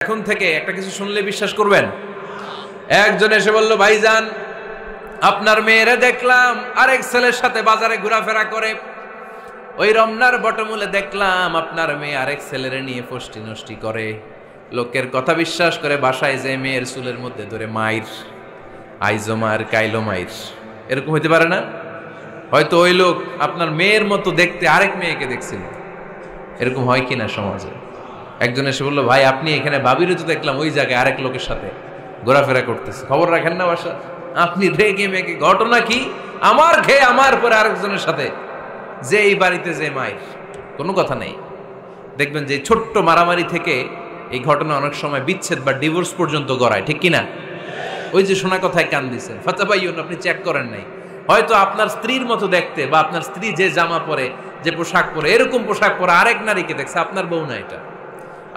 এখন থেকে একটা কিছু শুনলে বিশ্বাস করবেন। একজন এসে বলল, ভাইজান আপনার মেয়েরা দেখলাম আরেক ছেলের সাথে বাজারে ঘোরাফেরা করে, ওই রমনার বটমূলে দেখলাম আপনার মেয়ে আরেক ছেলেরে নিয়ে ফষ্টি নষ্টি করে, লোকের কথা বিশ্বাস করে বাসায় যে মেয়ের চুলের মধ্যে ধরে মাইর, আইজো মার কাইলো মাইর। এরকম হইতে পারে না? হয়তো ওই লোক আপনার মেয়ের মতো দেখতে আরেক মেয়েকে দেখছিল। এরকম হয় কিনা সমাজে? একজন এসে বললো, ভাই আপনি এখানে ভাবিরও তো দেখলাম ওই জায়গায় আরেক লোকের সাথে ঘোরাফেরা করতেছে, খবর রাখেন না বাসা? আপনি রেগে মেগে, ঘটনা কি? আমার খেয়ে আমার পরে আরেকজনের সাথে, যে এই বাড়িতে যে মায়ের কোনো কথা নেই। দেখবেন যে ছোট্ট মারামারি থেকে এই ঘটনা অনেক সময় বিচ্ছেদ বা ডিভোর্স পর্যন্ত গড়ায়, ঠিক কিনা? ওই যে শোনা কথায় কান দিচ্ছেন, ফাতাবাইয়ুন, আপনি চেক করেন নাই। হয়তো আপনার স্ত্রীর মতো দেখতে বা আপনার স্ত্রী যে জামা পরে, যে পোশাক পরে, এরকম পোশাক পরে আরেক নারীকে দেখছে, আপনার বউ না এটা।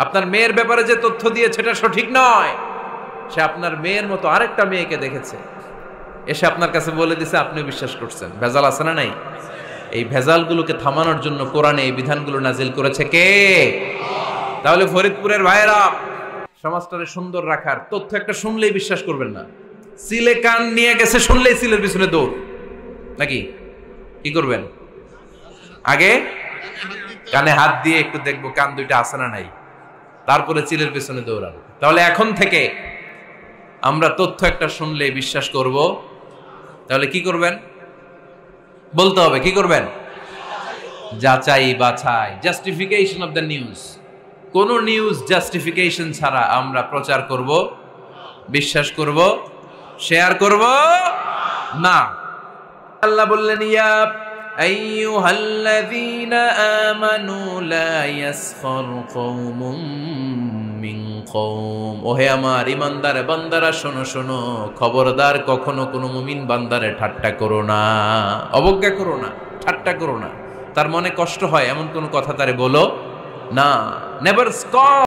আপনার মেয়ের ব্যাপারে যে তথ্য দিয়েছে এটা সঠিক নয়, সে আপনার মেয়ের মতো আরেকটা মেয়েকে দেখেছে, এসে আপনার কাছে বলে দিছে, আপনিও বিশ্বাস করছেন। ভেজাল আছে না নাই? এই ভেজালগুলোকে থামানোর জন্য কোরআনে এই বিধানগুলো নাজিল করেছে কে? তাহলে ফরিদপুরের ভাইয়েরা, সমাজটারে সুন্দর রাখার তথ্য একটা শুনলেই বিশ্বাস করবেন না। সিলে কান নিয়ে গেছে, শুনলেই সিলের পিছনে দৌড়, নাকি? কি করবেন? আগে কানে হাত দিয়ে একটু দেখবো কান দুইটা আছে না নাই, তারপরে চিলের পেছনে দৌড়ানো। তাহলে এখন থেকে আমরা তথ্য একটা শুনলেই বিশ্বাস করব। তাহলে কি করবেন? বলতে হবে কি করবেন? যাচাই বাছাই, জাস্টিফিকেশন অফ দ্য নিউজ। কোন নিউজ জাস্টিফিকেশন ছাড়া আমরা প্রচার করব, বিশ্বাস করব, শেয়ার করব না। আল্লাহ বললেন, ইয়া আইয়ুহাল্লাযীনা আমানু লা ইয়াসখার কওমুম মিন কওম। ওহে আমার ঈমানদার বান্দারা, শোনো শোনো, খবরদার কখনো কোনো মুমিন বান্দারে ঠাট্টা করো না, অবজ্ঞা করো না, ঠাট্টা করো না। তার মনে কষ্ট হয় এমন কোনো কথা তারে বলো না। নেভার স্কপ